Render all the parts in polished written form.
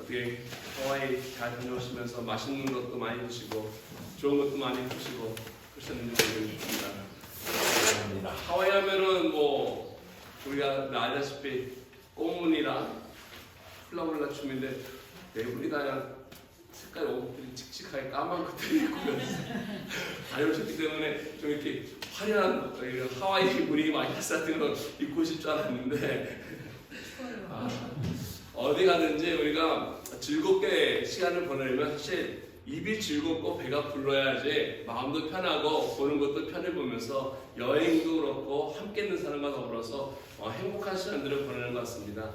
어떻게 하와이 잘 다녀오시면서 맛있는 것도 많이 드시고 좋은 것도 많이 드시고 그러셨는지 모르겠습니다. 하와이 하면은 뭐 우리가 알다시피 꽃무늬랑 훌라훌라 춤인데 대부분이 다 색깔 옷들이 칙칙하게 까만 것들이 입고 다녀오셨기 때문에 좀 이렇게 화려한 하와이 무늬 마이너스 같은 거 입고 오실 줄 알았는데 어디 가든지 우리가 즐겁게 시간을 보내려면 사실 입이 즐겁고 배가 불러야지 마음도 편하고 보는 것도 편해 보면서 여행도 그렇고 함께 있는 사람과 더불어서 행복한 시간들을 보내는 것 같습니다.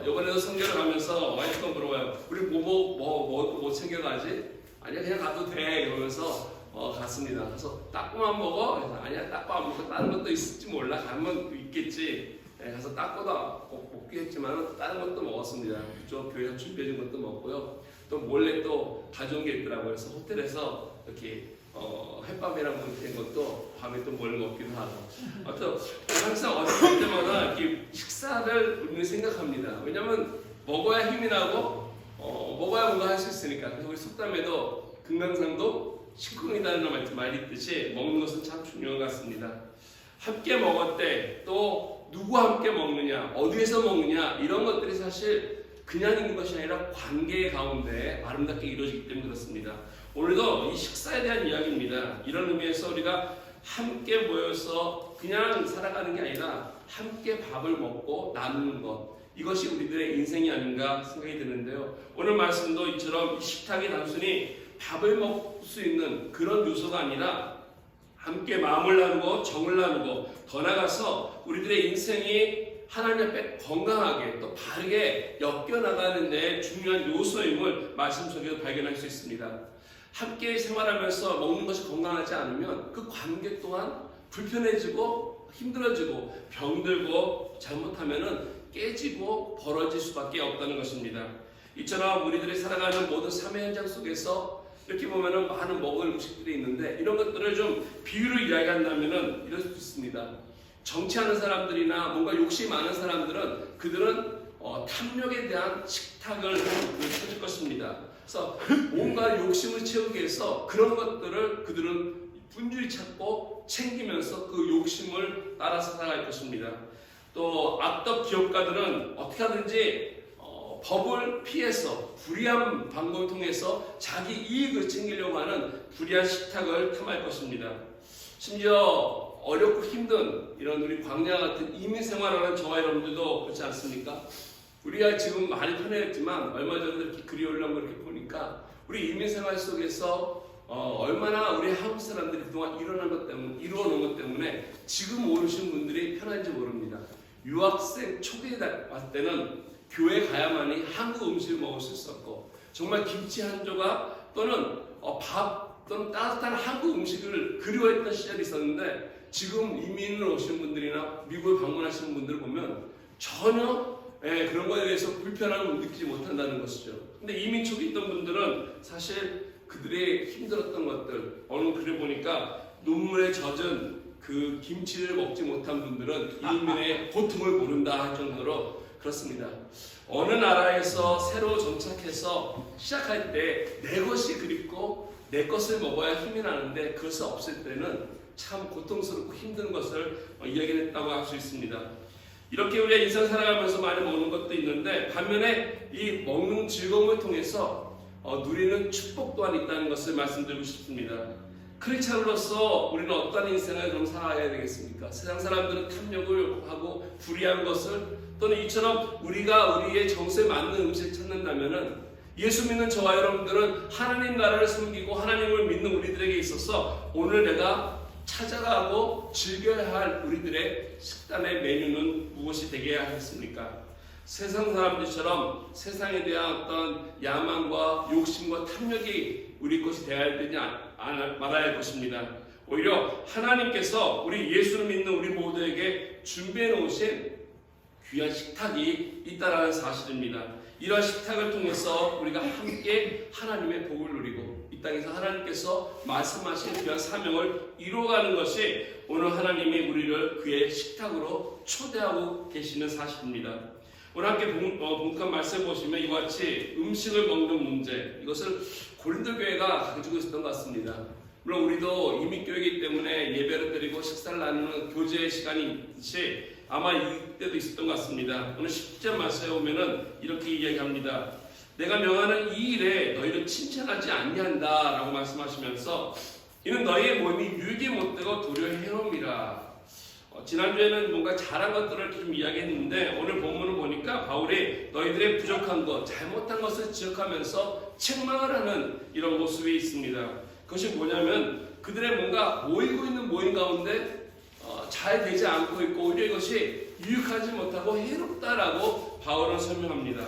이번에도 성경을 가면서 와이프가 물어봐요. 우리 뭐 챙겨가지? 아니야 그냥 가도 돼 이러면서 갔습니다. 그래서 따꾸만 먹어? 그래서 아니야 따꾸 안 먹고 다른 것도 있을지 몰라. 가면 있겠지. 가서 따꾸도 꼭 먹긴 했지만 다른 것도 먹었습니다. 그쪽 교회에서 준비해준 것도 먹고요. 또 몰래 또 가져온 게 있더라고요. 그래서 호텔에서 이렇게 햇밤이랑 된 것도 밤에 또 몰래 먹기도 하고. 아무튼 항상 어릴 때마다 이렇게 식사를 우리는 생각합니다. 왜냐면 먹어야 힘이 나고 먹어야 뭔가 할 수 있으니까. 그래서 우리 속담에도 금강산도 식궁이다는 말이 있듯이 먹는 것은 참 중요한 것 같습니다. 함께 먹을 때 또 누구와 함께 먹느냐, 어디에서 먹느냐 이런 것들이 사실 그냥 있는 것이 아니라 관계 가운데 아름답게 이루어지기 때문에 그렇습니다. 오늘도 이 식사에 대한 이야기입니다. 이런 의미에서 우리가 함께 모여서 그냥 살아가는 게 아니라 함께 밥을 먹고 나누는 것, 이것이 우리들의 인생이 아닌가 생각이 드는데요. 오늘 말씀도 이처럼 식탁이 단순히 밥을 먹을 수 있는 그런 요소가 아니라 함께 마음을 나누고 정을 나누고 더 나아가서 우리들의 인생이 하나님 앞에 건강하게 또 바르게 엮여나가는 데 중요한 요소임을 말씀 속에서 발견할 수 있습니다. 함께 생활하면서 먹는 것이 건강하지 않으면 그 관계 또한 불편해지고 힘들어지고 병들고 잘못하면 깨지고 벌어질 수밖에 없다는 것입니다. 이처럼 우리들이 살아가는 모든 삶의 현장 속에서 이렇게 보면은 많은 먹을 음식들이 있는데 이런 것들을 좀 비유로 이야기한다면은 이럴 수 있습니다. 정치하는 사람들이나 뭔가 욕심이 많은 사람들은 그들은 탐욕에 대한 식탁을 찾을 것입니다. 그래서 뭔가 욕심을 채우기 위해서 그런 것들을 그들은 분주히 찾고 챙기면서 그 욕심을 따라서 살아갈 것입니다. 또 악덕 기업가들은 어떻게 하든지 법을 피해서 불의한 방법을 통해서 자기 이익을 챙기려고 하는 불의한 식탁을 탐할 것입니다. 심지어 어렵고 힘든 이런 우리 광야 같은 이민 생활하는 저와 여러분들도 그렇지 않습니까? 우리가 지금 많이 편해졌지만 얼마 전에 이렇게 글이 올라온 걸 이렇게 보니까 우리 이민 생활 속에서 얼마나 우리 한국 사람들이 그동안 이루어놓은 것 때문에 지금 오르신 분들이 편한지 모릅니다. 유학생 초기에 왔을 때는 교회 가야만이 한국 음식을 먹을 수 있었고 정말 김치 한 조각 또는 밥 또는 따뜻한 한국 음식을 그리워했던 시절이 있었는데 지금 이민을 오신 분들이나 미국을 방문하시는 분들을 보면 전혀 그런 거에 대해서 불편함을 느끼지 못한다는 것이죠. 근데 이민 초기 있던 분들은 사실 그들의 힘들었던 것들 어느 글을 보니까 눈물에 젖은 그 김치를 먹지 못한 분들은 이민의 고통을 모른다 할 정도로 그렇습니다. 어느 나라에서 새로 정착해서 시작할 때 내 것이 그립고 내 것을 먹어야 힘이 나는데 그것을 없을 때는 참 고통스럽고 힘든 것을 이야기했다고 할 수 있습니다. 이렇게 우리가 인생 살아가면서 많이 먹는 것도 있는데 반면에 이 먹는 즐거움을 통해서 누리는 축복 또한 있다는 것을 말씀드리고 싶습니다. 크리스찬으로서 우리는 어떤 인생을 그럼 살아야 되겠습니까? 세상 사람들은 탐욕을 하고 불의한 것을 또는 이처럼 우리가 우리의 정서에 맞는 음식을 찾는다면은 예수 믿는 저와 여러분들은 하나님 나라를 섬기고 하나님을 믿는 우리들에게 있어서 오늘 내가 찾아가고 즐겨야 할 우리들의 식단의 메뉴는 무엇이 되게 하겠습니까? 세상 사람들처럼 세상에 대한 어떤 야망과 욕심과 탐욕이 우리 것이 되어야 되지 말아야 할 것입니다. 오히려 하나님께서 우리 예수를 믿는 우리 모두에게 준비해 놓으신 귀한 식탁이 있다라는 사실입니다. 이러한 식탁을 통해서 우리가 함께 하나님의 복을 누리고 이 땅에서 하나님께서 말씀하신 귀한 사명을 이루어가는 것이 오늘 하나님이 우리를 그의 식탁으로 초대하고 계시는 사실입니다. 오늘 함께 봉독한 말씀 보시면 이와 같이 음식을 먹는 문제, 이것을 고린도 교회가 가지고 있었던 것 같습니다. 물론 우리도 이민교회이기 때문에 예배를 드리고 식사를 나누는 교제의 시간이 있듯이 아마 이때도 있었던 것 같습니다. 오늘 10절 말씀에 보면은 이렇게 이야기합니다. 내가 명하는 이 일에 너희를 칭찬하지 아니한다 라고 말씀하시면서 이는 너희의 모임이 유익이 못되고 도리어 해로움이라. 지난주에는 뭔가 잘한 것들을 좀 이야기했는데 오늘 본문을 보니까 바울이 너희들의 부족한 것, 잘못한 것을 지적하면서 책망을 하는 이런 모습이 있습니다. 그것이 뭐냐면 그들의 뭔가 모이고 있는 모임 가운데 잘 되지 않고 있고 오히려 이것이 유익하지 못하고 해롭다라고 바울은 설명합니다.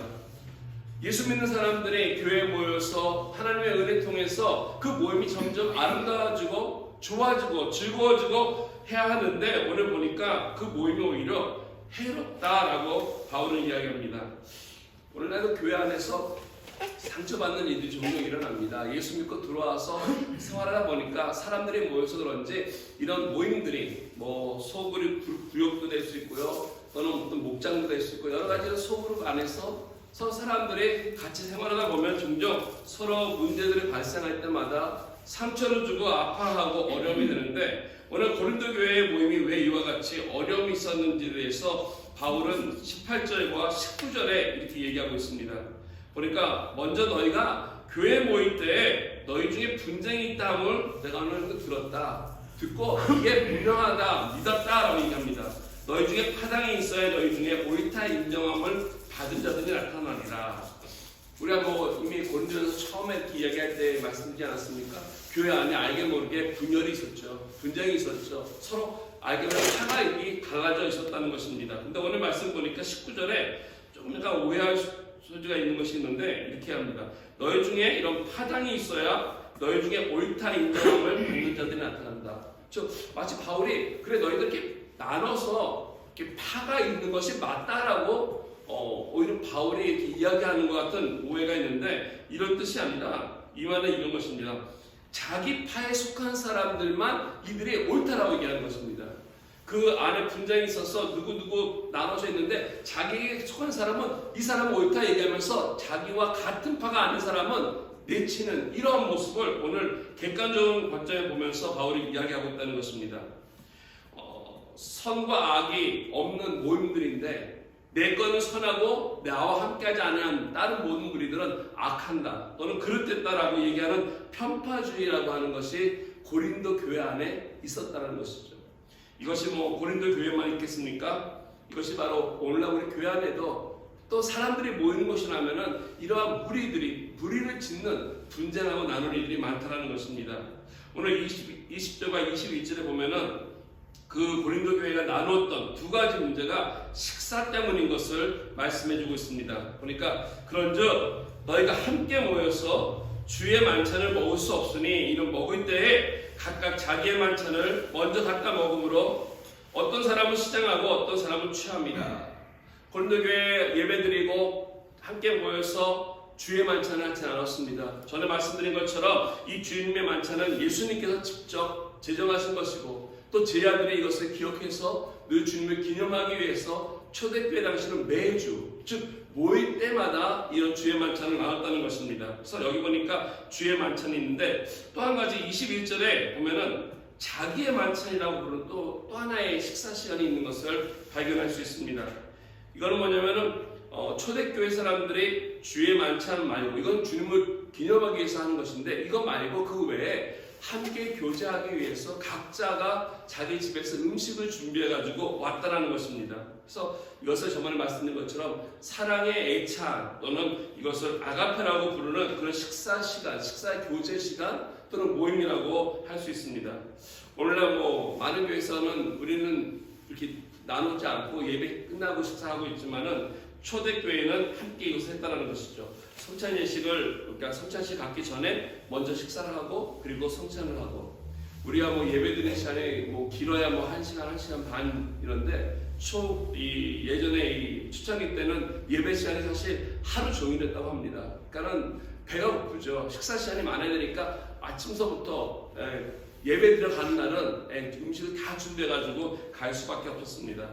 예수 믿는 사람들이 교회에 모여서 하나님의 은혜 통해서 그 모임이 점점 아름다워지고 좋아지고 즐거워지고 해야 하는데 오늘 보니까 그 모임이 오히려 해롭다라고 바울은 이야기합니다. 오늘날도 교회 안에서 상처받는 일들이 종종 일어납니다. 예수 믿고 들어와서 생활하다 보니까 사람들이 모여서 그런지 이런 모임들이 뭐 소그룹 구역도 될 수 있고요, 또는 어떤 목장도 될 수 있고 여러 가지 소그룹 안에서 서로 사람들이 같이 생활하다 보면 종종 서로 문제들이 발생할 때마다 상처를 주고 아파하고 어려움이 되는데 오늘 고린도 교회의 모임이 왜 이와 같이 어려움이 있었는지에 대해서 바울은 18절과 19절에 이렇게 얘기하고 있습니다. 보니까 먼저 너희가 교회에 모일 때 너희 중에 분쟁이 있다함을 내가 오늘 들었다. 듣고 이게 분명하다, 믿었다라고 얘기합니다. 너희 중에 파당이 있어야 너희 중에 옳다 인정함을 받은 자들이 나타나리라. 우리가 뭐 이미 고린도전서 처음에 이렇게 이야기할 때 말씀드리지 않았습니까? 교회 안에 알게 모르게 분열이 있었죠. 분쟁이 있었죠. 서로 알게 모르게 파가 갈라져 있었다는 것입니다. 근데 오늘 말씀 보니까 19절에 조금 약간 오해할 소지가 있는 것이 있는데 이렇게 합니다. 너희 중에 이런 파당이 있어야 너희 중에 옳다 인정함을 받는 자들이 나타난다. 마치 바울이 그래 너희들 이렇게 나눠서 이렇게 파가 있는 것이 맞다라고 오히려 바울이 이렇게 이야기하는 것 같은 오해가 있는데 이런 뜻이 아니라 이 말은 이런 것입니다. 자기 파에 속한 사람들만 이들이 옳다라고 얘기하는 것입니다. 그 안에 분쟁이 있어서 누구 나눠져 있는데 자기에게 속한 사람은 이 사람은 옳다 얘기하면서 자기와 같은 파가 아닌 사람은 내치는 이러한 모습을 오늘 객관적인 관점에 보면서 바울이 이야기하고 있다는 것입니다. 선과 악이 없는 모임들인데 내 거는 선하고 나와 함께하지 않은 다른 모든 무리들은 악한다 또는 그릇됐다라고 얘기하는 편파주의라고 하는 것이 고린도 교회 안에 있었다는 것이죠. 이것이 뭐 고린도 교회만 있겠습니까? 이것이 바로 오늘날 우리 교회 안에도 또 사람들이 모이는 곳이라면은 이러한 무리를 짓는 분쟁하고 나누는 일들이 많다는 것입니다. 오늘 20절과 22절에 보면은 그 고린도 교회가 나누었던 두 가지 문제가 식사 때문인 것을 말씀해주고 있습니다. 보니까 그런즉 너희가 함께 모여서 주의 만찬을 먹을 수 없으니 이는 먹을 때에 각각 자기의 만찬을 먼저 갖다 먹음으로 어떤 사람은 시장하고 어떤 사람은 취합니다. 고린도 교회 예배드리고 함께 모여서 주의 만찬을 하지 않았습니다. 전에 말씀드린 것처럼 이 주님의 만찬은 예수님께서 직접 제정하신 것이고 또 제자들이 이것을 기억해서 늘 주님을 기념하기 위해서 초대교회 당시는 매주 즉 모일 때마다 이런 주의 만찬을 나눴다는 것입니다. 그래서 여기 보니까 주의 만찬이 있는데 또 한 가지 21절에 보면은 자기의 만찬이라고 부르는 또 하나의 식사 시간이 있는 것을 발견할 수 있습니다. 이거는 뭐냐면은 초대교회 사람들이 주의 만찬 말고 이건 주님을 기념하기 위해서 하는 것인데 이거 말고 그 외에 함께 교제하기 위해서 각자가 자기 집에서 음식을 준비해가지고 왔다라는 것입니다. 그래서 이것을 저번에 말씀드린 것처럼 사랑의 애찬 또는 이것을 아가페라고 부르는 그런 식사 시간, 식사 교제 시간 또는 모임이라고 할 수 있습니다. 오늘날 뭐 많은 교회에서는 우리는 이렇게 나누지 않고 예배 끝나고 식사하고 있지만은 초대교회는 함께 이것을 했다는 것이죠. 성찬 예식을 그러니까 성찬식 갖기 전에 먼저 식사를 하고 그리고 성찬을 하고 우리가 뭐 예배 드리는 시간이 뭐 길어야 뭐 1시간, 1시간 반 이런데 예전에 이 초창기 때는 예배 시간이 사실 하루 종일이었다고 합니다. 그러니까는 배가 고프죠. 식사 시간이 많아야 되니까 아침서부터 예배 들어가는 날은 음식을 다 준비해가지고 갈 수밖에 없었습니다.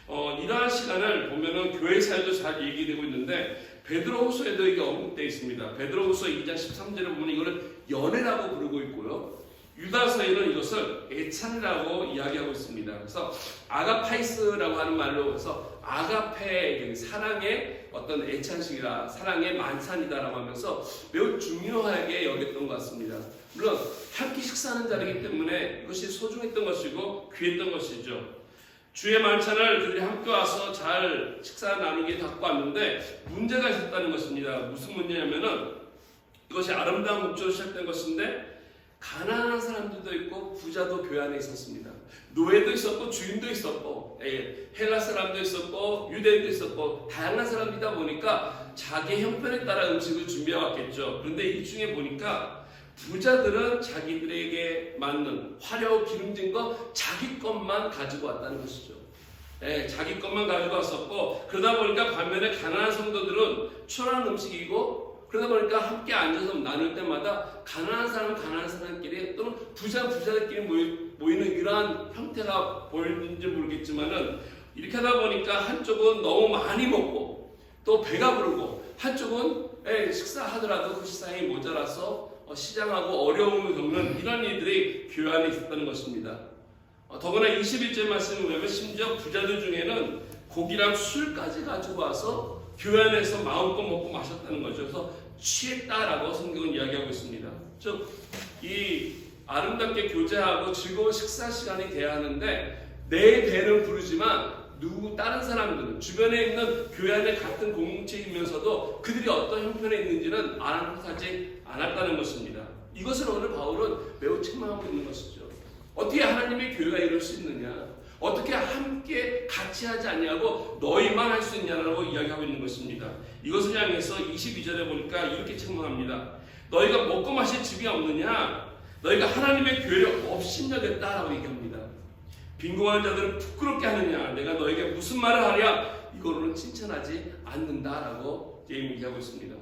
이러한 시간을 보면은 교회 사회도 잘 얘기되고 있는데 베드로후서에도 이게 언급되어 있습니다. 베드로후서 2장 13절에 보면 이거를 연애라고 부르고 있고요. 유다서에는 이것을 애찬이라고 이야기하고 있습니다. 그래서 아가파이스라고 하는 말로 해서 아가페, 사랑의 어떤 애찬식이라, 사랑의 만찬이다라고 하면서 매우 중요하게 여겼던 것 같습니다. 물론 함께 식사하는 자리이기 때문에 이것이 소중했던 것이고 귀했던 것이죠. 주의 만찬을 그들이 함께 와서 잘 식사 나누게 갖고 왔는데 문제가 있었다는 것입니다. 무슨 문제냐면은 이것이 아름다운 목적으로 시작된 것인데 가난한 사람들도 있고 부자도 교회 안에 있었습니다. 노예도 있었고 주인도 있었고 헬라 사람도 있었고 유대인도 있었고 다양한 사람이다 보니까 자기 형편에 따라 음식을 준비해 왔겠죠. 그런데 이 중에 보니까 부자들은 자기들에게 맞는 화려하고 기름진 거 자기 것만 가지고 왔다는 것이죠. 자기 것만 가지고 왔었고 그러다 보니까 반면에 가난한 성도들은 초라한 음식이고 그러다 보니까 함께 앉아서 나눌 때마다 가난한 사람은 가난한 사람끼리 또는 부자들끼리 모이는 이러한 형태가 보이는지 모르겠지만은 이렇게 하다 보니까 한쪽은 너무 많이 먹고 또 배가 부르고 한쪽은 식사하더라도 그 식사량이 모자라서 시장하고 어려움을 겪는 이런 일들이 교회 안에 있었다는 것입니다. 더구나 21절 말씀을 보면 심지어 부자들 중에는 고기랑 술까지 가지고 와서 교회 안에서 마음껏 먹고 마셨다는 거죠. 그래서 취했다라고 성경은 이야기하고 있습니다. 즉, 이 아름답게 교제하고 즐거운 식사 시간이 돼야 하는데 내 배는 부르지만 다른 사람들은 주변에 있는 교회 안에 같은 공동체이면서도 그들이 어떤 형편에 있는지는 아랑하지 않았다는 것입니다. 이것을 오늘 바울은 매우 책망하고 있는 것이죠. 어떻게 하나님의 교회가 이럴 수 있느냐? 어떻게 함께 같이 하지 않냐고 너희만 할 수 있냐라고 이야기하고 있는 것입니다. 이것을 향해서 22절에 보니까 이렇게 책망합니다. 너희가 먹고 마실 집이 없느냐? 너희가 하나님의 교회를 업신여겼다라고 얘기합니다. 빈곤한 자들을 부끄럽게 하느냐? 내가 너에게 무슨 말을 하랴? 이거로는 칭찬하지 않는다라고 얘기하고 있습니다.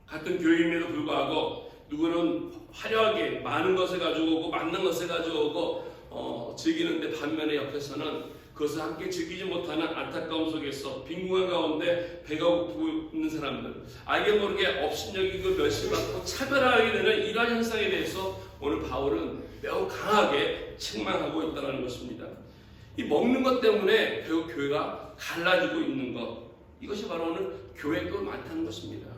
같은 교회임에도 불구하고 누구는 화려하게 많은 것을 가지고 오고 맞는 것을 가지고 오고 즐기는데 반면에 옆에서는 그것을 함께 즐기지 못하는 안타까움 속에서 빈곤한 가운데 배가 고프고 있는 사람들, 알게 모르게 업신여기고 멸시받고 차별하게 되는 이러한 현상에 대해서 오늘 바울은 매우 강하게 책망하고 있다는 것입니다. 이 먹는 것 때문에 결국 교회가 갈라지고 있는 것, 이것이 바로 오늘 교회가 많다는 것입니다.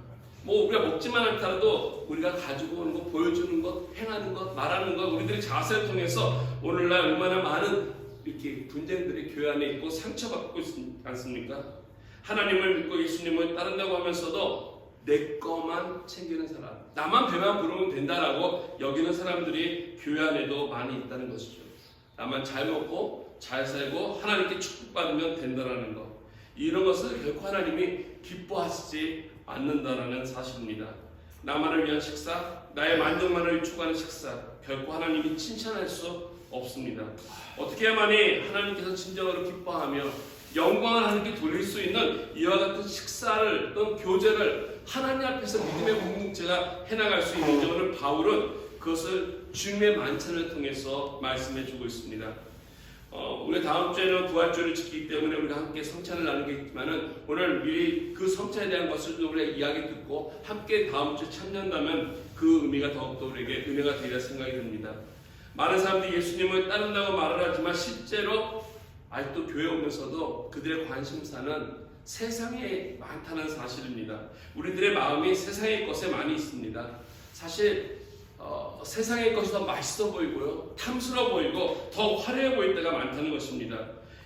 우리가 먹지만 않더라도 우리가 가지고 오는 것, 보여주는 것, 행하는 것, 말하는 것, 우리들의 자세를 통해서 오늘날 얼마나 많은 이렇게 분쟁들이 교회 안에 있고 상처받고 있지 않습니까? 하나님을 믿고 예수님을 따른다고 하면서도 내 것만 챙기는 사람, 나만 배만 부르면 된다라고 여기는 사람들이 교회 안에도 많이 있다는 것이죠. 나만 잘 먹고 잘 살고 하나님께 축복받으면 된다라는 것, 이런 것을 결코 하나님이 기뻐하시지 않는다라는 사실입니다. 나만을 위한 식사, 나의 만족만을 추구하는 식사, 결코 하나님이 칭찬할 수 없습니다. 어떻게 해야만이 하나님께서 진정으로 기뻐하며 영광을 하나님께 돌릴 수 있는 이와 같은 식사를 또는 교제를 하나님 앞에서 믿음의 공동체가 해나갈 수 있는지 오늘 바울은 그것을 주님의 만찬을 통해서 말씀해 주고 있습니다. 우리 다음 주에는 부활주를 지키기 때문에 우리가 함께 성찬을 나누겠지만은 오늘 미리 그 성찬에 대한 것을 우리가 이야기 듣고 함께 다음 주에 참여한다면 그 의미가 더욱더 우리에게 은혜가 되리라 생각이 듭니다. 많은 사람들이 예수님을 따른다고 말을 하지만 실제로 아직도 교회 오면서도 그들의 관심사는 세상에 많다는 사실입니다. 우리들의 마음이 세상의 것에 많이 있습니다. 사실 세상의 것이 더 맛있어 보이고요, 탐스러워 보이고 더 화려해 보일 때가 많다는 것입니다.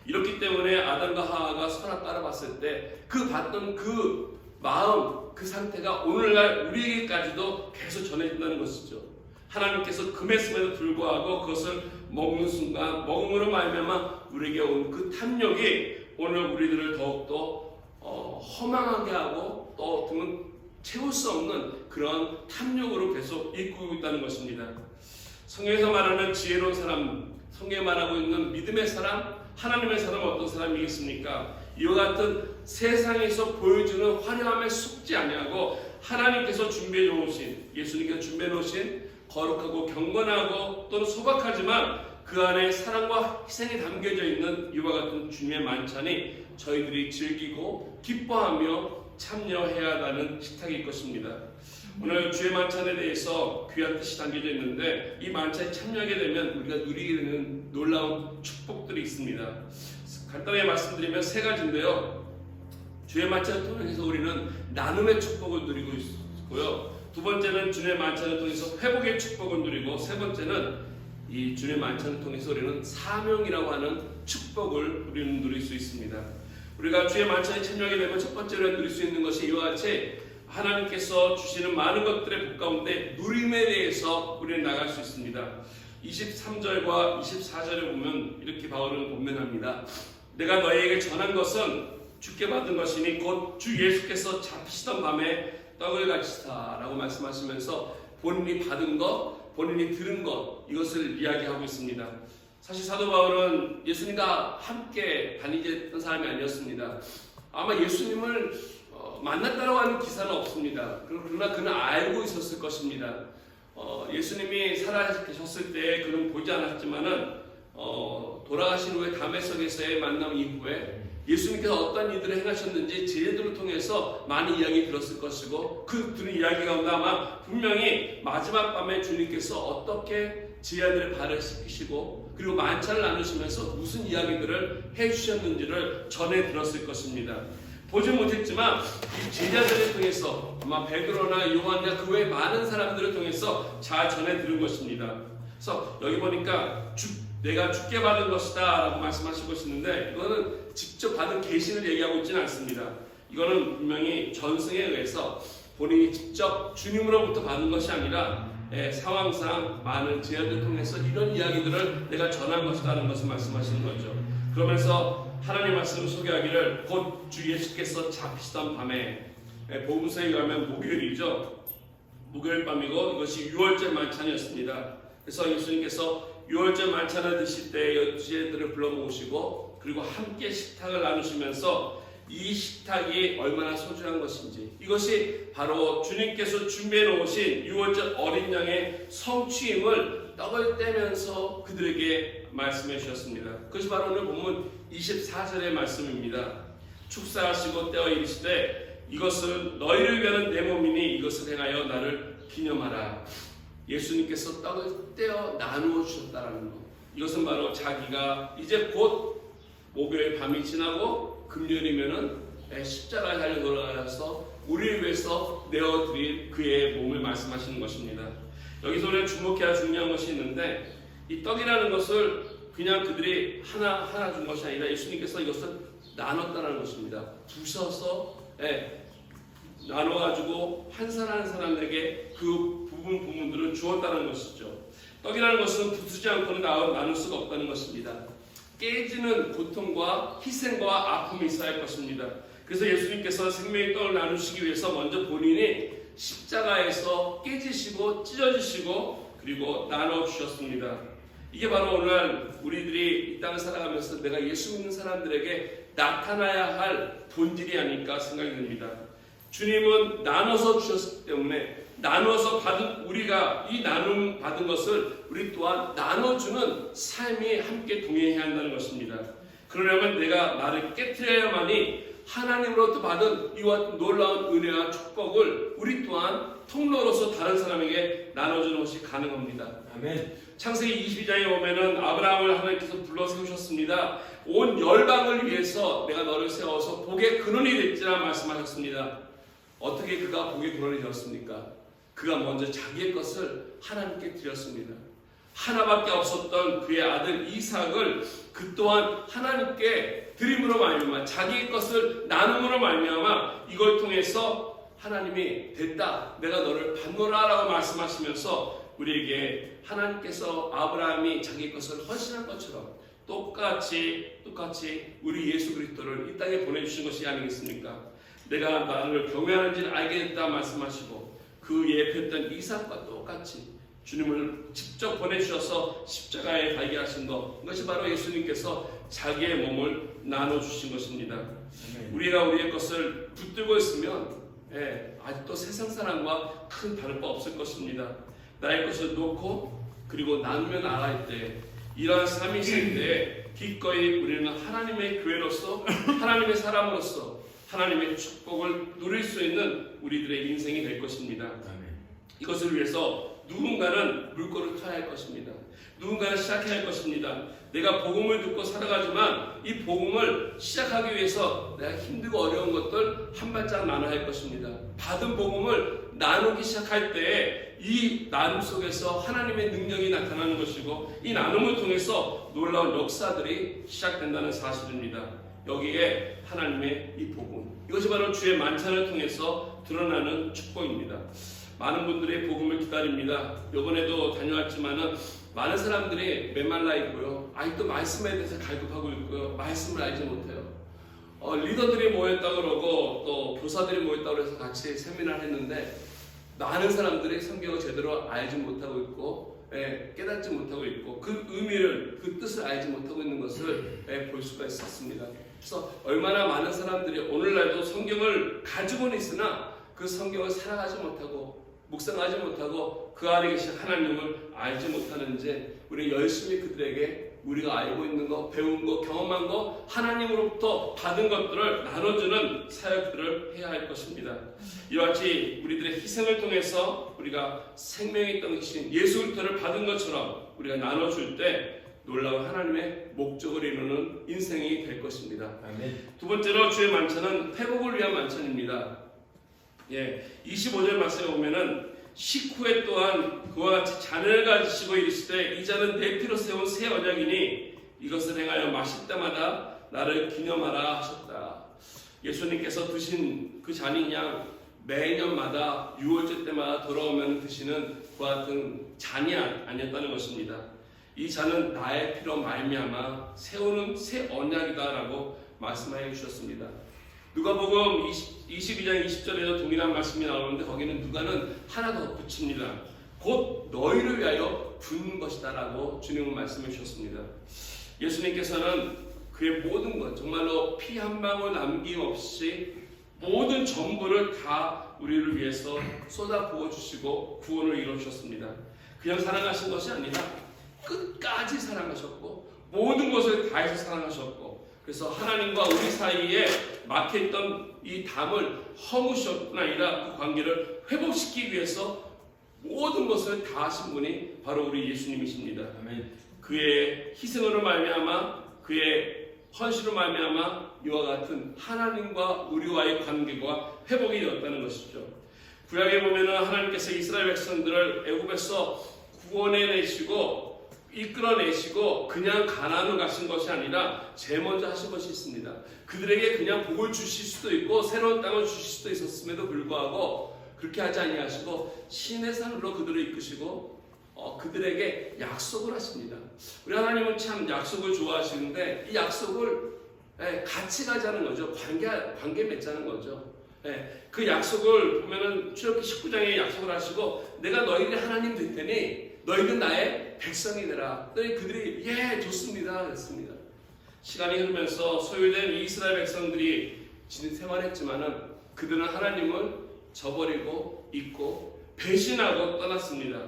이렇기 때문에 아담과 하와가 선악 따라봤을 때 그 봤던 그 마음, 그 상태가 오늘날 우리에게까지도 계속 전해진다는 것이죠. 하나님께서 금했음에도 불구하고 그것을 먹는 순간 먹음으로 말미암아 우리에게 온 그 탐욕이 오늘 우리들을 더욱더 허망하게 하고 또 어떻게 채울 수 없는 그런 탐욕으로 계속 이끌고 있다는 것입니다. 성경에서 말하는 지혜로운 사람, 성경에 말하고 있는 믿음의 사람, 하나님의 사람은 어떤 사람이겠습니까? 이와 같은 세상에서 보여주는 화려함에 속지 아니하고 하나님께서 준비해 놓으신, 예수님께서 준비해 놓으신 거룩하고 경건하고 또는 소박하지만 그 안에 사랑과 희생이 담겨져 있는 이와 같은 주님의 만찬이 저희들이 즐기고 기뻐하며 참여해야 한다는 식탁일 것입니다. 오늘 주의 만찬에 대해서 귀한 뜻이 담겨져 있는데 이 만찬에 참여하게 되면 우리가 누리게 되는 놀라운 축복들이 있습니다. 간단하게 말씀드리면 세 가지인데요. 주의 만찬을 통해서 우리는 나눔의 축복을 누리고 있고요. 두 번째는 주의 만찬을 통해서 회복의 축복을 누리고, 세 번째는 이 주의 만찬을 통해서 우리는 사명이라고 하는 축복을 우리는 누릴 수 있습니다. 우리가 주의 만찬에 참여하게 되면 첫 번째로 누릴 수 있는 것이 이와 같이 하나님께서 주시는 많은 것들의 복 가운데 누림에 대해서 우리는 나갈 수 있습니다. 23절과 24절에 보면 이렇게 바울은 권면합니다. 내가 너희에게 전한 것은 주께 받은 것이니 곧 주 예수께서 잡히시던 밤에 떡을 가지시다 라고 말씀하시면서 본인이 받은 것, 본인이 들은 것, 이것을 이야기하고 있습니다. 사실 사도 바울은 예수님과 함께 다니던 사람이 아니었습니다. 아마 예수님을 만났다고 하는 기사는 없습니다. 그러나 그는 알고 있었을 것입니다. 예수님이 살아계셨을 때 그는 보지 않았지만은 돌아가신 후에 다메섹에서의 만남 이후에 예수님께서 어떤 일들을 행하셨는지 제자들을 통해서 많은 이야기 들었을 것이고, 그 들은 이야기 가운데 아마 분명히 마지막 밤에 주님께서 어떻게 제자들의 발을 씻기시고 그리고 만찬을 나누시면서 무슨 이야기들을 해주셨는지를 전해 들었을 것입니다. 보지 못했지만 이 제자들을 통해서 아마 베드로나 요한이나 그 외 많은 사람들을 통해서 잘 전해 들은 것입니다. 그래서 여기 보니까 내가 주께 받은 것이다 라고 말씀하시고 있는데, 이거는 직접 받은 계시를 얘기하고 있지는 않습니다. 이거는 분명히 전승에 의해서 본인이 직접 주님으로부터 받은 것이 아니라 상황상 많은 제자들 통해서 이런 이야기들을 내가 전한 것이라는 것을 말씀하시는 거죠. 그러면서 하나님 말씀을 소개하기를 곧 주 예수께서 잡히시던 밤에, 복음서에 가면 목요일이죠. 목요일 밤이고 이것이 6월절 만찬이었습니다. 그래서 예수님께서 6월절 만찬을 드실 때 제자들을 불러 모으시고 그리고 함께 식탁을 나누시면서 이 식탁이 얼마나 소중한 것인지, 이것이 바로 주님께서 준비해 놓으신 6월절 어린 양의 성취임을 떡을 떼면서 그들에게 말씀해 주셨습니다. 그것이 바로 오늘 본문 24절의 말씀입니다. 축사하시고 떼어 이르시되 이것은 너희를 위하는 내 몸이니 이것을 행하여 나를 기념하라. 예수님께서 떡을 떼어 나누어 주셨다는 것, 이것은 바로 자기가 이제 곧 목요일 밤이 지나고 금요일이면은 십자가에 달려 돌아가서 우리를 위해서 내어드릴 그의 몸을 말씀하시는 것입니다. 여기서 우리가 주목해야 중요한 것이 있는데, 이 떡이라는 것을 그냥 그들이 하나 준 것이 아니라 예수님께서 이것을 나눴다는 것입니다. 부셔서 나눠가지고 한 사람 한 사람에게 그 부분들을 주었다는 것이죠. 떡이라는 것은 부수지 않고는 나눌 수가 없다는 것입니다. 깨지는 고통과 희생과 아픔이 있어야 할 것입니다. 그래서 예수님께서 생명의 떡을 나누시기 위해서 먼저 본인이 십자가에서 깨지시고 찢어지시고 그리고 나눠주셨습니다. 이게 바로 오늘 우리들이 이 땅을 살아가면서 내가 예수 믿는 사람들에게 나타나야 할 본질이 아닐까 생각이 듭니다. 주님은 나눠서 주셨기 때문에 나눠서 받은 우리가 이 나눔 받은 것을 우리 또한 나눠주는 삶이 함께 동행해야 한다는 것입니다. 그러려면 내가 나를 깨트려야만이 하나님으로부터 받은 이와 놀라운 은혜와 축복을 우리 또한 통로로서 다른 사람에게 나눠주는 것이 가능합니다. 아멘. 창세기 22장에 보면은 아브라함을 하나님께서 불러 세우셨습니다. 온 열방을 위해서 내가 너를 세워서 복의 근원이 됐지라 말씀하셨습니다. 어떻게 그가 복의 근원이 되었습니까? 그가 먼저 자기의 것을 하나님께 드렸습니다. 하나밖에 없었던 그의 아들 이삭을 그 또한 하나님께 드림으로 말미암아 자기의 것을 나눔으로 말미암아 이걸 통해서 하나님이 됐다, 내가 너를 받노라 라고 말씀하시면서 우리에게 하나님께서 아브라함이 자기 것을 헌신한 것처럼 똑같이 우리 예수 그리스도를 이 땅에 보내주신 것이 아니겠습니까? 내가 나를 경외하는지를 알게 됐다 말씀하시고 그 예표했던 이삭과 똑같이 주님을 직접 보내주셔서 십자가에 달게 하신 것, 이것이 바로 예수님께서 자기의 몸을 나눠주신 것입니다. 우리가 우리의 것을 붙들고 있으면 아직도 세상 사람과 큰 다를 바 없을 것입니다. 나의 것을 놓고 그리고 나누면 나갈 때 이러한 삶이 있을 때 기꺼이 우리는 하나님의 교회로서 하나님의 사람으로서 하나님의 축복을 누릴 수 있는 우리들의 인생이 될 것입니다. 이것을 위해서 누군가는 물꼬를 타야 할 것입니다. 누군가는 시작해야 할 것입니다. 내가 복음을 듣고 살아가지만 이 복음을 시작하기 위해서 내가 힘들고 어려운 것들 한 발짝 나눠야 할 것입니다. 받은 복음을 나누기 시작할 때 이 나눔 속에서 하나님의 능력이 나타나는 것이고 이 나눔을 통해서 놀라운 역사들이 시작된다는 사실입니다. 여기에 하나님의 이 복음, 이것이 바로 주의 만찬을 통해서 드러나는 축복입니다. 많은 분들이 복음을 기다립니다. 이번에도 다녀왔지만은 많은 사람들이 메말라 있고요. 아직도 말씀에 대해서 갈급하고 있고요. 말씀을 알지 못해요. 리더들이 모였다 그러고 또 교사들이 모였다 그래서 같이 세미나를 했는데 많은 사람들이 성경을 제대로 알지 못하고 있고 깨닫지 못하고 있고 그 의미를 그 뜻을 알지 못하고 있는 것을 볼 수가 있었습니다. 그래서 얼마나 많은 사람들이 오늘날도 성경을 가지고는 있으나 그 성경을 살아가지 못하고 묵상하지 못하고 그 안에 계신 하나님을 알지 못하는지 우리 열심히 그들에게 우리가 알고 있는 것, 배운 것, 경험한 것, 하나님으로부터 받은 것들을 나눠주는 사역들을 해야 할 것입니다. 이와 같이 우리들의 희생을 통해서 우리가 생명이 있던 예수 그리스도를 받은 것처럼 우리가 나눠줄 때 놀라운 하나님의 목적을 이루는 인생이 될 것입니다. 아멘. 두 번째로 주의 만찬은 회복을 위한 만찬입니다. 25절 말씀에 보면은 식후에 또한 그와 같이 잔을 가지시고 이르시되 이 잔은 내 피로 세운 새 언약이니 이것을 행하여 마실 때마다 나를 기념하라 하셨다. 예수님께서 드신 그 잔이 그냥 매년마다 6월절 때마다 돌아오면 드시는 그와 같은 잔이 아니었다는 것입니다. 이 잔은 나의 피로 말미암아 세우는 새 언약이다라고 말씀하여 주셨습니다. 누가복음 22장 20절에도 동일한 말씀이 나오는데 거기는 누가는 하나 더 붙입니다. 곧 너희를 위하여 붓는 것이다 라고 주님은 말씀해 주셨습니다. 예수님께서는 그의 모든 것, 정말로 피 한 방울 남김없이 모든 전부를 다 우리를 위해서 쏟아 부어주시고 구원을 이루셨습니다. 그냥 사랑하신 것이 아니라 끝까지 사랑하셨고 모든 것을 다해서 사랑하셨고 그래서 하나님과 우리 사이에 막혀있던 이 담을 허무셨뿐 아니라 그 관계를 회복시키기 위해서 모든 것을 다 하신 분이 바로 우리 예수님이십니다. 아멘. 그의 희생으로 말미암아 그의 헌신으로 말미암아 이와 같은 하나님과 우리와의 관계가 회복이 되었다는 것이죠. 구약에 보면은 하나님께서 이스라엘 백성들을 애굽에서 구원해내시고 이끌어내시고 그냥 가나안으로 가신 것이 아니라 제일 먼저 하신 것이 있습니다. 그들에게 그냥 복을 주실 수도 있고 새로운 땅을 주실 수도 있었음에도 불구하고 그렇게 하지 아니하시고 신의 산으로 그들을 이끄시고 그들에게 약속을 하십니다. 우리 하나님은 참 약속을 좋아하시는데 이 약속을 같이 가자는 거죠. 관계 맺자는 거죠. 그 약속을 보면은 출애굽기 19장에 약속을 하시고 내가 너희들의 하나님 될 테니 너희는 나의 백성이 되라. 그들이 좋습니다 그랬습니다. 시간이 흐르면서 소유된 이스라엘 백성들이 생활했지만은 그들은 하나님을 저버리고 잊고 배신하고 떠났습니다.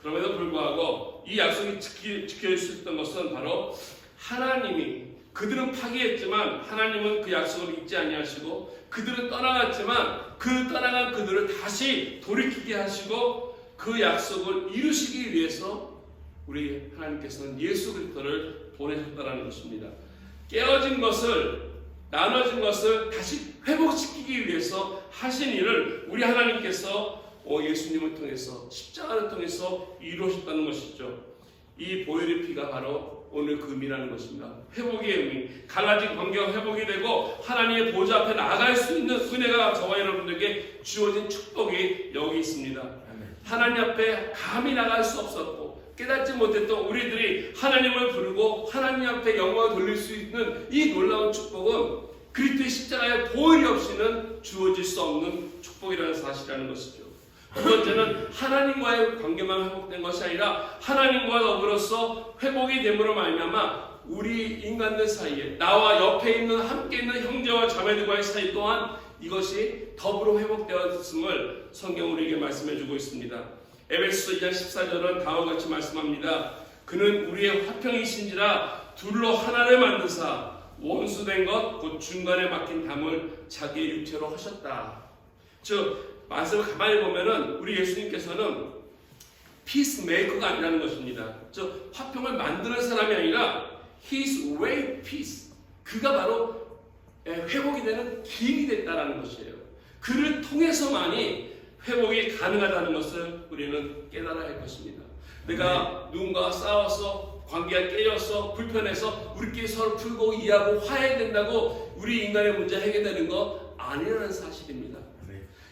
그럼에도 불구하고 이 약속이 지켜질 수 있었던 것은 바로 하나님이 그들은 파기했지만 하나님은 그 약속을 잊지 아니하시고 그들은 떠나갔지만 그 떠나간 그들을 다시 돌이키게 하시고 그 약속을 이루시기 위해서 우리 하나님께서는 예수 그리스도를 보내셨다는 것입니다. 깨어진 것을 나눠진 것을 다시 회복시키기 위해서 하신 일을 우리 하나님께서 예수님을 통해서 십자가를 통해서 이루셨다는 것이죠. 이 보혈의 피가 바로 오늘 그 의미라는 것입니다. 회복의 의미, 갈라진 관계가 회복이 되고 하나님의 보좌 앞에 나아갈 수 있는 은혜가 저와 여러분들에게 주어진 축복이 여기 있습니다. 하나님 앞에 감히 나갈 수 없었고 깨닫지 못했던 우리들이 하나님을 부르고 하나님 앞에 영광을 돌릴 수 있는 이 놀라운 축복은 그리스도의 십자가의 보혈이 없이는 주어질 수 없는 축복이라는 사실이라는 것이죠. 두 번째는 하나님과의 관계만 회복된 것이 아니라 하나님과 더불어서 회복이 됨으로 말미암아 우리 인간들 사이에 나와 옆에 있는 함께 있는 형제와 자매들과의 사이 또한 이것이 더불어 회복되었음을 성경 우리에게 말씀해주고 있습니다. 에베소서 2장 14절은 다음과 같이 말씀합니다. 그는 우리의 화평이신지라 둘로 하나를 만드사 원수된 것 곧 중간에 막힌 담을 자기의 육체로 하셨다. 즉 말씀을 가만히 보면은 우리 예수님께서는 피스메이커가 아니라는 것입니다. 즉 화평을 만드는 사람이 아니라 His way peace. 그가 바로 회복이 되는 길이 됐다라는 것이에요. 그를 통해서만이 회복이 가능하다는 것을 우리는 깨달아야 할 것입니다. 내가 누군가와 싸워서 관계가 깨져서 불편해서 우리끼리 서로 풀고 이해하고 화해해야 된다고 우리 인간의 문제 해결되는 거 아니라는 사실입니다.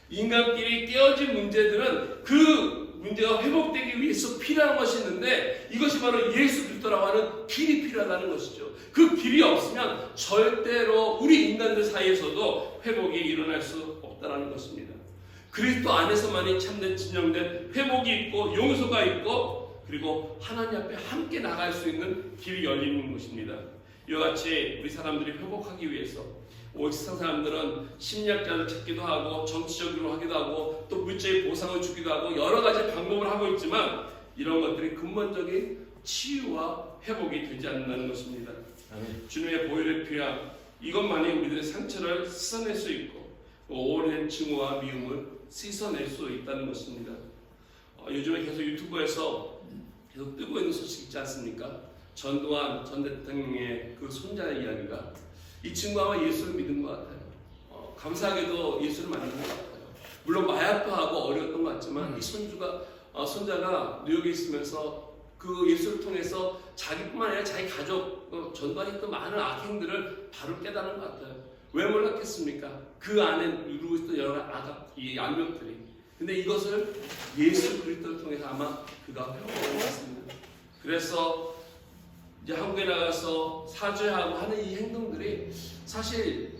인간끼리 깨어진 문제들은 그 문제가 회복되기 위해서 필요한 것이 있는데 이것이 바로 예수 그리스도라고 하는 길이 필요하다는 것이죠. 그 길이 없으면 절대로 우리 인간들 사이에서도 회복이 일어날 수 없다는 것입니다. 그리스도 안에서만이 참된 진정된 회복이 있고 용서가 있고 그리고 하나님 앞에 함께 나갈 수 있는 길이 열리는 것입니다. 이와 같이 우리 사람들이 회복하기 위해서 오직 세상 사람들은 심리학자를 찾기도 하고 정치적으로 하기도 하고 또 물질의 보상을 주기도 하고 여러 가지 방법을 하고 있지만 이런 것들이 근본적인 치유와 회복이 되지 않는다는 것입니다. 아멘. 주님의 보혈의 피와 이것만이 우리들의 상처를 씻어낼 수 있고 오랜 증오와 미움을 씻어낼 수 있다는 것입니다. 요즘에 계속 유튜브에서 계속 뜨고 있는 소식 있지 않습니까? 전두환 전 대통령의 그 손자의 이야기가 이 친구가 아마 예수를 믿은 것 같아요. 감사하게도 예수를 만난 것 같아요. 물론 마약도 하고 어려웠던 것 같지만 이 손자가 뉴욕에 있으면서 그 예수를 통해서 자기뿐만 아니라 자기 가족, 전두환이 했던 많은 악행들을 바로 깨달은 것 같아요. 왜 몰랐겠습니까? 그 안에 누르고 있던 여러 이 악력들이. 근데 이것을 예수 그리스도를 통해서 아마 그가 회복한 것 같습니다. 그래서 이제 한국에 나가서 사죄하고 하는 이 행동들이 사실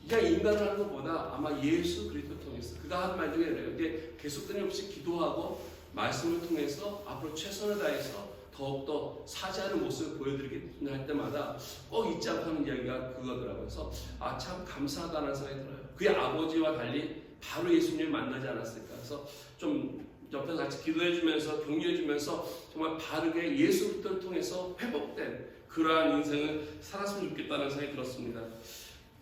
그냥 인간을 하는 것보다 아마 예수 그리스도를 통해서 그가 하는 말 중에 이래요. 이제 계속 끊임없이 기도하고 말씀을 통해서 앞으로 최선을 다해서 더욱더 사죄하는 모습을 보여드리겠다 할 때마다 꼭 잊지 않고 하는 이야기가 그거더라고요. 그래서 참 감사하다는 생각이 들어요. 그의 아버지와 달리 바로 예수님을 만나지 않았을까. 그래서 좀 옆에서 같이 기도해주면서 격려해주면서 정말 바르게 예수 그리스도를 통해서 회복된 그러한 인생을 살았으면 좋겠다는 생각이 들었습니다.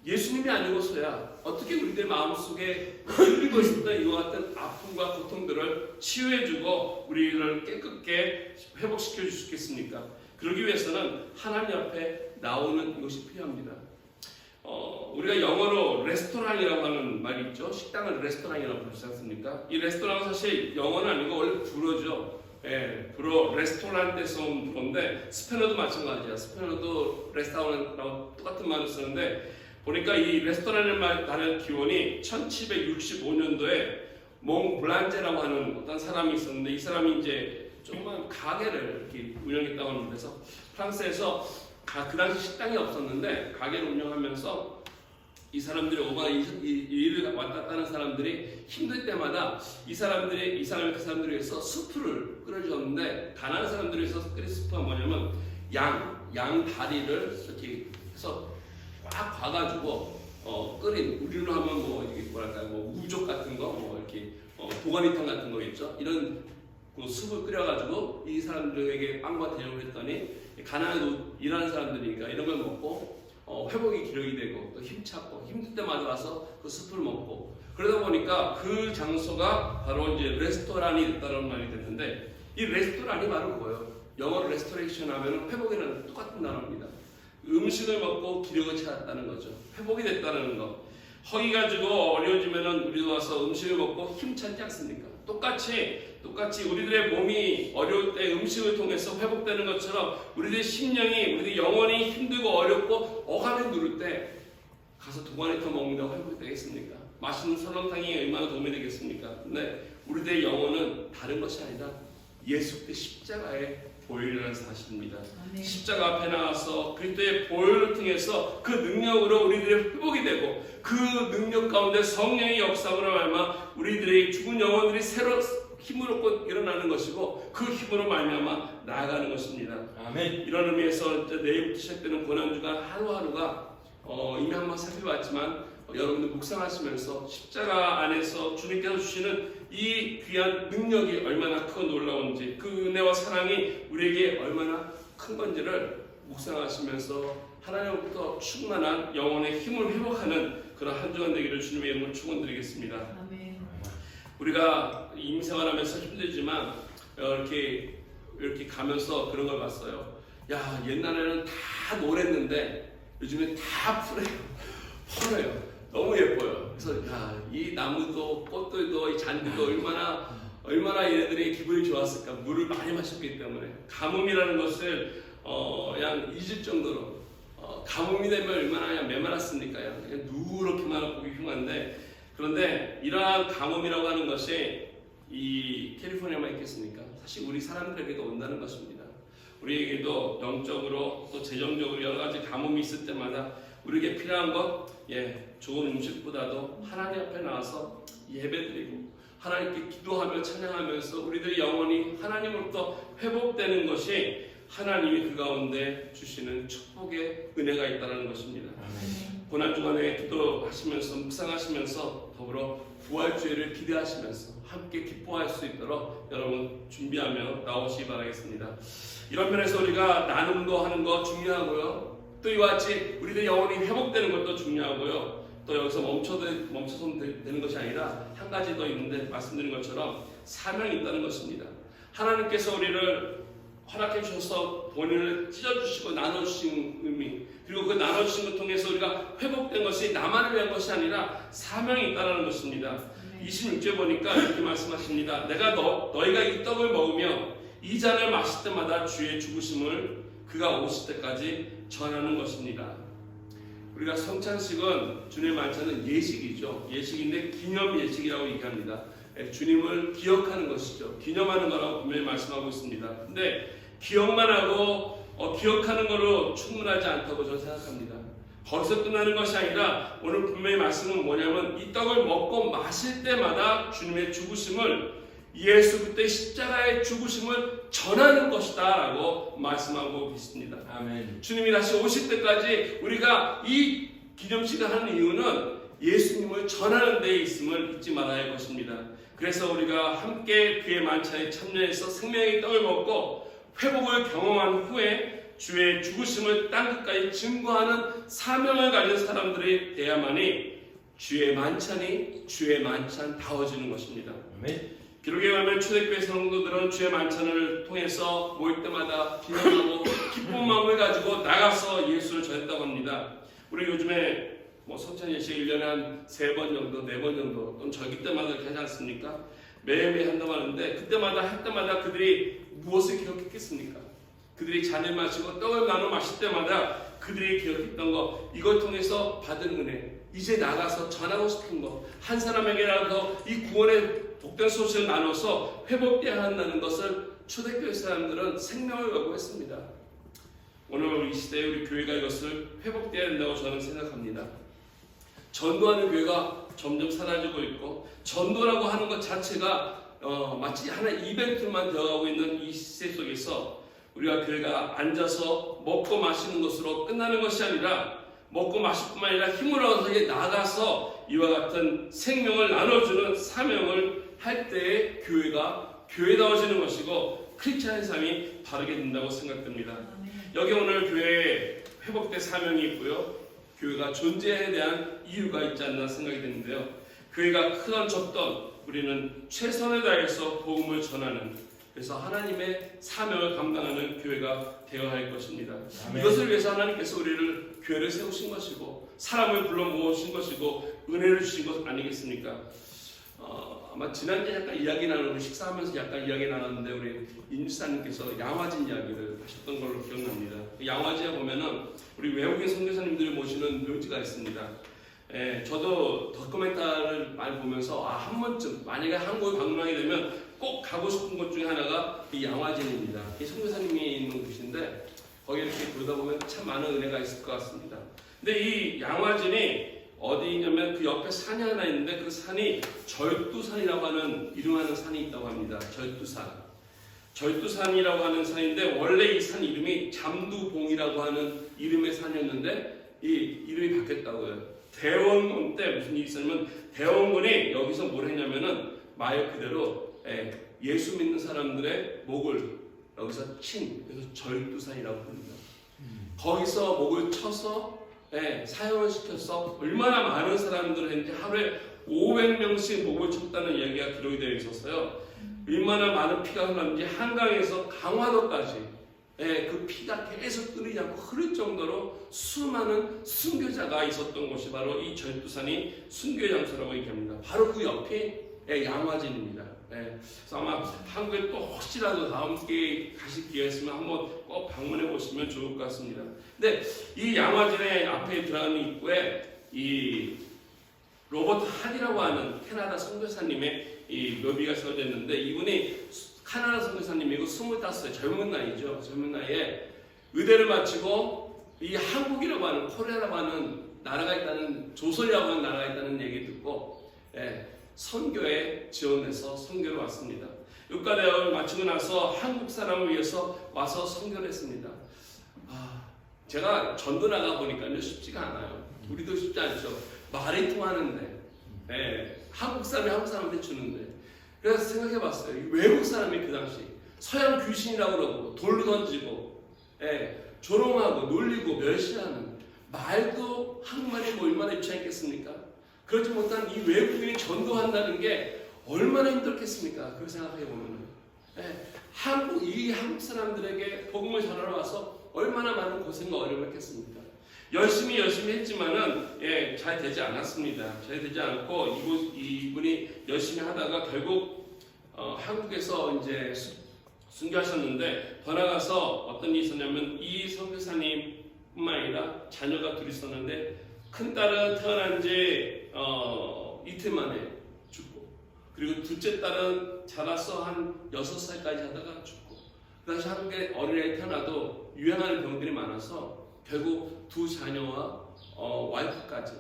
예수님이 아니고서야 어떻게 우리들 마음속에 힘들고 있었던 이와 같은 아픔과 고통들을 치유해주고 우리를 깨끗게 회복시켜 줄 수 있겠습니까? 그러기 위해서는 하나님 앞에 나오는 것이 필요합니다. 우리가 영어로 레스토랑이라고 하는 말이 있죠. 식당을 레스토랑이라고 부르지 않습니까? 이 레스토랑은 사실 영어는 아니고 원래 불어죠. 불어 레스토랑에서 온 불어인데 스페인어도 마찬가지야. 스페인어도 레스토랑이라고 똑같은 말을 쓰는데 보니까 이 레스토랑이라는 기원이 1765년도에 몽블란제라고 하는 어떤 사람이 있었는데 이 사람이 이제 정말 가게를 이렇게 운영했다고 하는 데서 프랑스에서 그 당시 식당이 없었는데 가게를 운영하면서 이 사람들이 일을 왔다 갔다 하는 사람들이 힘들 때마다 이 사람이 그 사람들을 위해서 수프를 끓여주었는데 가난한 사람들을 위해서 끓인 수프가 뭐냐면 양 다리를 이렇게 해서 꽉 과가지고 끓인 우리로 하면 뭐 이게 뭐랄까요 뭐 우족 같은 거 뭐 이렇게 도가니탕 같은 거 있죠. 이런 그 숲을 끓여가지고 이 사람들에게 빵과 대접을 했더니 가난해도 일하는 사람들이니까 이런 걸 먹고 회복이 기력이 되고 또 힘차고 힘들 때마다 와서 그 숲을 먹고 그러다 보니까 그 장소가 바로 이제 레스토랑이 됐다는 말이 됐는데 이 레스토랑이 바로 뭐예요? 영어로 레스토레이션 하면 회복이라는 똑같은 단어입니다. 음식을 먹고 기력을 찾았다는 거죠. 회복이 됐다는 거. 허기 가지고 어려워지면은 우리도 와서 음식을 먹고 힘차지 않습니까? 똑같이 우리들의 몸이 어려울 때 음식을 통해서 회복되는 것처럼 우리들의 심령이 우리들의 영혼이 힘들고 어렵고 어감에 누를 때 가서 도가니탕 먹는다고 회복되겠습니까? 맛있는 설렁탕이 얼마나 도움이 되겠습니까? 근데 우리들의 영혼은 다른 것이 아니라 예수 그리스도의 십자가의 보혈이라는 사실입니다. 아멘. 십자가 앞에 나와서 그리스도의 보혈을 통해서 그 능력으로 우리들의 회복이 되고 그 능력 가운데 성령의 역사로 말미암아 우리들의 죽은 영혼들이 새로 힘을 얻고 일어나는 것이고 그 힘으로 말미암아 나아가는 것입니다. 아멘. 이런 의미에서 내일부터 시작되는 고난주간 하루하루가 이미 한번 살펴봤지만 여러분들 묵상하시면서 십자가 안에서 주님께서 주시는 이 귀한 능력이 얼마나 크고 놀라운지, 그 은혜와 사랑이 우리에게 얼마나 큰 건지를 묵상하시면서 하나님부터 충만한 영혼의 힘을 회복하는 그런 한 주간 되기를 주님의 이름으로 축원드리겠습니다. 아멘. 우리가 임생활하면서 힘들지만 이렇게 가면서 그런 걸 봤어요. 야, 옛날에는 다 노랬는데 요즘에 다 푸래요. 너무 예뻐요. 그래서 야, 이 나무도 꽃들도 이 잔디도 얼마나 얘네들이 기분이 좋았을까. 물을 많이 마셨기 때문에 가뭄이라는 것을 그냥 잊을 정도로 가뭄이 되면 얼마나 그냥 메말랐습니까? 그냥 누렇게만 보기 흉한데, 그런데 이러한 가뭄이라고 하는 것이 이 캘리포니아만 있겠습니까? 사실 우리 사람들에게도 온다는 것입니다. 우리에게도 영적으로 또 재정적으로 여러 가지 가뭄이 있을 때마다 우리에게 필요한 것, 좋은 음식보다도 하나님 앞에 나와서 예배드리고 하나님께 기도하며 찬양하면서 우리들의 영혼이 하나님으로부터 회복되는 것이 하나님이 그 가운데 주시는 축복의 은혜가 있다는 것입니다. 고난주간에 기도하시면서 묵상하시면서 더불어 부활주의를 기대하시면서 함께 기뻐할 수 있도록 여러분 준비하며 나오시기 바라겠습니다. 이런 면에서 우리가 나눔도 하는 거 중요하고요. 또 이와 같이 우리들의 영혼이 회복되는 것도 중요하고요. 또 여기서 멈춰서 되는 것이 아니라 한 가지 더 있는데, 말씀드린 것처럼 사명이 있다는 것입니다. 하나님께서 우리를 허락해 주셔서 본인을 찢어주시고 나눠주신 의미, 그리고 그 나눠주신 것 통해서 우리가 회복된 것이 나만을 위한 것이 아니라 사명이 있다는 것입니다. 26절 보니까 이렇게 말씀하십니다. 내가 너희가 이 떡을 먹으며 이 잔을 마실 때마다 주의 죽으심을 그가 오실 때까지 전하는 것입니다. 우리가 성찬식은 주님의 만찬은 예식이죠. 예식인데 기념 예식이라고 얘기합니다. 주님을 기억하는 것이죠. 기념하는 거라고 분명히 말씀하고 있습니다. 근데 기억만 하고 기억하는 걸로 충분하지 않다고 저는 생각합니다. 거기서 끝나는 것이 아니라 오늘 분명히 말씀은 뭐냐면 이 떡을 먹고 마실 때마다 주님의 죽으심을, 예수 그리스도의 십자가의 죽으심을 전하는 것이다 라고 말씀하고 있습니다. 아멘. 주님이 다시 오실 때까지 우리가 이 기념식을 하는 이유는 예수님을 전하는 데 있음을 잊지 말아야 할 것입니다. 그래서 우리가 함께 그의 만찬에 참여해서 생명의 떡을 먹고 회복을 경험한 후에 주의 죽으심을 땅끝까지 증거하는 사명을 가진 사람들이 돼야만이 주의 만찬이 주의 만찬다워지는 것입니다. 아멘. 기록에 가면 초대교회 성도들은 주의 만찬을 통해서 모일 때마다 기념하고 기쁜 마음을 가지고 나가서 예수를 전했다고 합니다. 우리 요즘에 성찬 예식 1년에 한 3번 정도, 4번 정도, 또는 절기 때마다 이렇게 하지 않습니까? 매일매일 한다고 하는데, 그때마다 할 때마다 그들이 무엇을 기록했겠습니까? 그들이 잔을 마시고 떡을 나눠 마실 때마다 그들이 기억했던 것, 이걸 통해서 받은 은혜, 이제 나가서 전하고 싶은 것, 한 사람에게라도 이 구원의 복된 소식을 나눠서 회복되어야 한다는 것을 초대교회 사람들은 생명을 갖고 했습니다. 오늘 이 시대에 우리 교회가 이것을 회복되어야 된다고 저는 생각합니다. 전도하는 교회가 점점 사라지고 있고, 전도라고 하는 것 자체가 마치 하나의 이벤트만 되어가고 있는 이 시대 속에서 우리가 교회가 앉아서 먹고 마시는 것으로 끝나는 것이 아니라, 먹고 마실 뿐만 아니라 힘을 얻어서 나가서 이와 같은 생명을 나눠주는 사명을 할 때에 교회가 교회다워지는 것이고 크리스찬의 삶이 바르게 된다고 생각됩니다. 여기 오늘 교회에 회복된 사명이 있고요, 교회가 존재에 대한 이유가 있지 않나 생각이 되는데요. 교회가 크던 적던 우리는 최선을 다해서 복음을 전하는, 그래서 하나님의 사명을 감당하는 교회가 되어야 할 것입니다. 아멘. 이것을 위해서 하나님께서 우리를 교회를 세우신 것이고 사람을 불러 모으신 것이고 은혜를 주신 것 아니겠습니까? 아마 지난주에 약간 이야기 나누고 식사하면서 약간 이야기 나눴는데, 우리 임지사님께서 양화진 이야기를 하셨던 걸로 기억납니다. 양화지에 보면은 우리 외국인 선교사님들을 모시는 묘지가 있습니다. 저도 다큐멘터리를 많이 보면서 한 번쯤 만약에 한국에 방문하게 되면 꼭 가고 싶은 곳 중에 하나가 이 양화진입니다. 이 선교사님이 있는 곳인데 거기 이렇게 돌다 보면 참 많은 은혜가 있을 것 같습니다. 근데 이 양화진이 어디 있냐면 그 옆에 산이 하나 있는데, 그 산이 절두산이라고 하는 이름하는 산이 있다고 합니다. 절두산이라고 하는 산인데, 원래 이 산 이름이 잠두봉이라고 하는 이름의 산이었는데 이 이름이 바뀌었다고요. 대원군 때 무슨 일이 있었냐면 대원군이 여기서 뭘 했냐면은 말 그대로 예수 믿는 사람들의 목을 여기서 그래서 절두산이라고 부릅니다. 거기서 목을 쳐서 사형을 시켜서 얼마나 많은 사람들을 했는지 하루에 500명씩 목을 쳤다는 이야기가 기록이 되어 있었어요. 얼마나 많은 피가 흘렀는지 한강에서 강화도까지 그 피가 계속 끊이지 않고 흐를 정도로 수많은 순교자가 있었던 곳이 바로 이 절두산이 순교의 장소라고 얘기합니다. 바로 그 옆이 양화진입니다. 그래서 아마 한국에 또 혹시라도 다음 기회에 가실 기회가 있으면 한번 꼭 방문해 보시면 좋을 것 같습니다. 근데 이 양화진의 앞에 들어가는 입구에 이 로버트 한이라고 하는 캐나다 선교사님의 이 묘비가 세워져 있는데, 이분이 캐나다 선교사님이고 25살 젊은 나이죠. 젊은 나이에 의대를 마치고 이 한국이라고 하는 코리아라고 하는 나라가 있다는, 조선이라고 하는 나라가 있다는 얘기 듣고 선교에 지원해서 선교를 왔습니다. 육가대학을 마치고 나서 한국 사람을 위해서 와서 선교를 했습니다. 제가 전도 나가 보니까요 쉽지가 않아요. 우리도 쉽지 않죠. 말이 통하는데 한국 사람이 한국 사람한테 주는데, 그래서 생각해봤어요. 외국 사람이 그 당시 서양 귀신이라고 그러고 돌로 던지고 조롱하고 놀리고 멸시하는, 말도 한국말이 뭐 얼마나 유치했겠습니까? 그렇지 못한 이 외국인이 전도한다는 게 얼마나 힘들겠습니까? 그렇게 생각해보면 한국 사람들에게 복음을 전하러 와서 얼마나 많은 고생과 어려움을 했겠습니까? 열심히 했지만은 잘 되지 않았습니다. 잘 되지 않고 이분이 열심히 하다가 결국 한국에서 이제 순교하셨는데, 더 나아가서 어떤 일이 있었냐면 이 선교사님뿐만 아니라 자녀가 둘이 있었는데, 큰 딸은 태어난 지 이틀 만에 죽고, 그리고 둘째 딸은 자라서 한 6살까지 하다가 죽고, 그 당시 한국에 어린애가 태어나도 유행하는 병들이 많아서 결국 두 자녀와 와이프까지,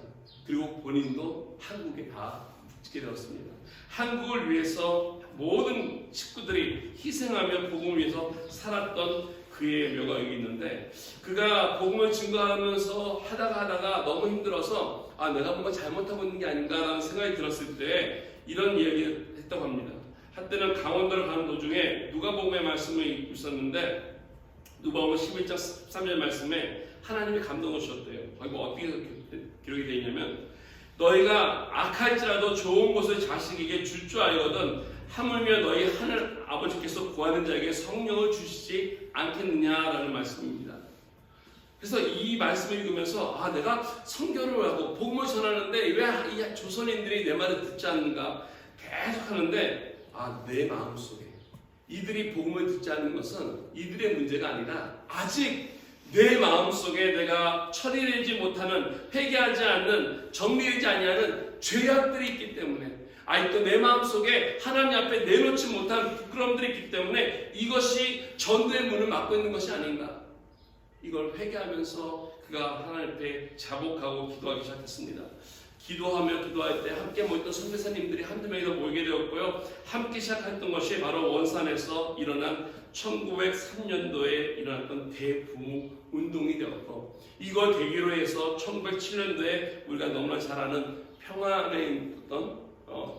그리고 본인도 한국에 다 묵지게 되었습니다. 한국을 위해서 모든 식구들이 희생하며 복음을 위해서 살았던 그의 묘가 여기 있는데, 그가 복음을 증거하면서 하다가 너무 힘들어서 내가 뭔가 잘못하고 있는 게 아닌가라는 생각이 들었을 때 이런 얘기를 했다고 합니다. 한때는 강원도를 가는 도중에 누가복음의 말씀을 읽고 있었는데, 누가복음 11장 13절 말씀에 하나님이 감동을 주셨대요. 어떻게 기록이 되어 있냐면, 너희가 악할지라도 좋은 것을 자식에게 줄 줄 알거든 하물며 너희 하늘 아버지께서 구하는 자에게 성령을 주시지 않겠느냐라는 말씀입니다. 그래서 이 말씀을 읽으면서 내가 선교를 하고 복음을 전하는데 왜 이 조선인들이 내 말을 듣지 않는가 계속 하는데, 내 마음속에 이들이 복음을 듣지 않는 것은 이들의 문제가 아니라 아직 내 마음속에 내가 처리되지 못하는, 회개하지 않는, 정리되지 아니하는 죄악들이 있기 때문에, 아직도 내 마음속에 하나님 앞에 내놓지 못한 부끄러움들이 있기 때문에 이것이 전도의 문을 막고 있는 것이 아닌가. 이걸 회개하면서 그가 하나님 앞에 자복하고 기도하기 시작했습니다. 기도할 때 함께 모였던 선교사님들이 한두 명이 더 모이게 되었고요. 함께 시작했던 것이 바로 원산에서 일어난 1903년도에 일어났던 대부흥 운동이 되었고, 이걸 계기로 해서 1907년도에 우리가 너무나 잘 아는 평안에 있던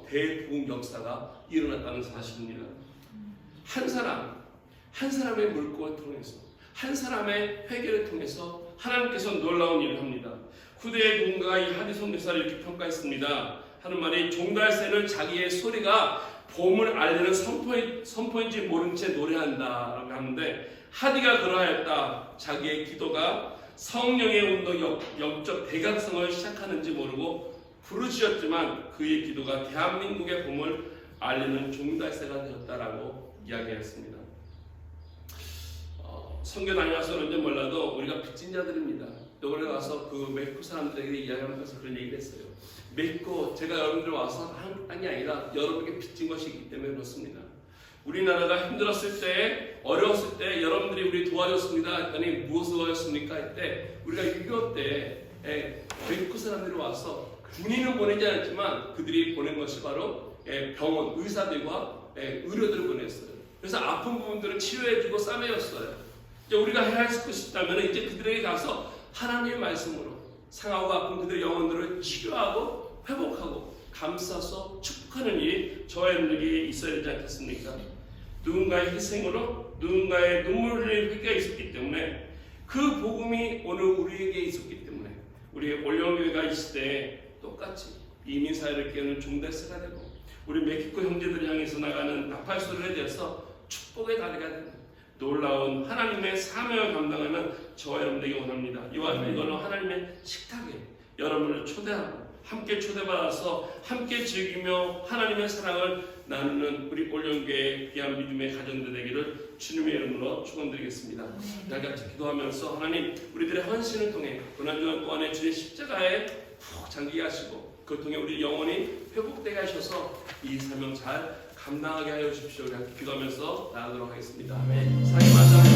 대부흥 역사가 일어났다는 사실입니다. 한 사람의 물꼬를 통해서, 한 사람의 회개를 통해서 하나님께서 놀라운 일을 합니다. 후대의 누군가가 이 하디 선교사를 이렇게 평가했습니다. 하는 말이, 종달새는 자기의 소리가 봄을 알리는 선포인지 모른 채 노래한다 라고 하는데, 하디가 그러하였다. 자기의 기도가 성령의 운동 영적 대각성을 시작하는지 모르고 부르짖었지만 그의 기도가 대한민국의 봄을 알리는 종달새가 되었다라고 이야기했습니다. 선교 다녀와서 그런지 몰라도 우리가 빚진 자들입니다. 이번에 와서 그 멕시코 사람들에게 이야기하면서 그런 얘기를 했어요. 멕시코, 제가 여러분들 와서 한 게 아니라 여러분에게 빚진 것이 있기 때문에 그렇습니다. 우리나라가 힘들었을 때, 어려웠을 때 여러분들이 우리 도와줬습니다 했더니 무엇을 도와줬습니까? 했때 우리가 6.25 때 멕시코 사람들이 와서 군인은 보내지 않았지만 그들이 보낸 것이 바로 병원, 의사들과 의료들을 보냈어요. 그래서 아픈 부분들을 치료해주고 싸매였어요. 이제 우리가 해야 할 것이 있다면 이제 그들에게 가서 하나님의 말씀으로 상하고 아픈 그들의 영혼들을 치료하고 회복하고 감싸서 축복하는 일이 저와 여러분에게 있어야 되지 않겠습니까? 누군가의 희생으로 누군가의 눈물 흘리는 회개가 있었기 때문에 그 복음이 오늘 우리에게 있었기 때문에 우리 올영교회가 이 시대에 똑같이 이민사회를 깨우는 종달새가 되고 우리 멕시코 형제들을 향해서 나가는 나팔소리에 대해서 축복의 다리가 되는 놀라운 하나님의 사명을 감당하는 저와 여러분에게 원합니다. 이거는 하나님의 식탁에 여러분을 초대하고 함께 초대받아서 함께 즐기며 하나님의 사랑을 나누는 우리 올영교회의 귀한 믿음의 가정들 되기를 주님의 이름으로 축원드리겠습니다. 다 같이 기도하면서 하나님 우리들의 헌신을 통해 고난주간 동안에 주의 십자가에 푹 잠기게 하시고 그 통해 우리 영혼이 회복되게 하셔서 이 사명 잘 감당하게 하여 주십시오. 우리 함께 기도하면서 나가도록 하겠습니다. 사랑의 마지막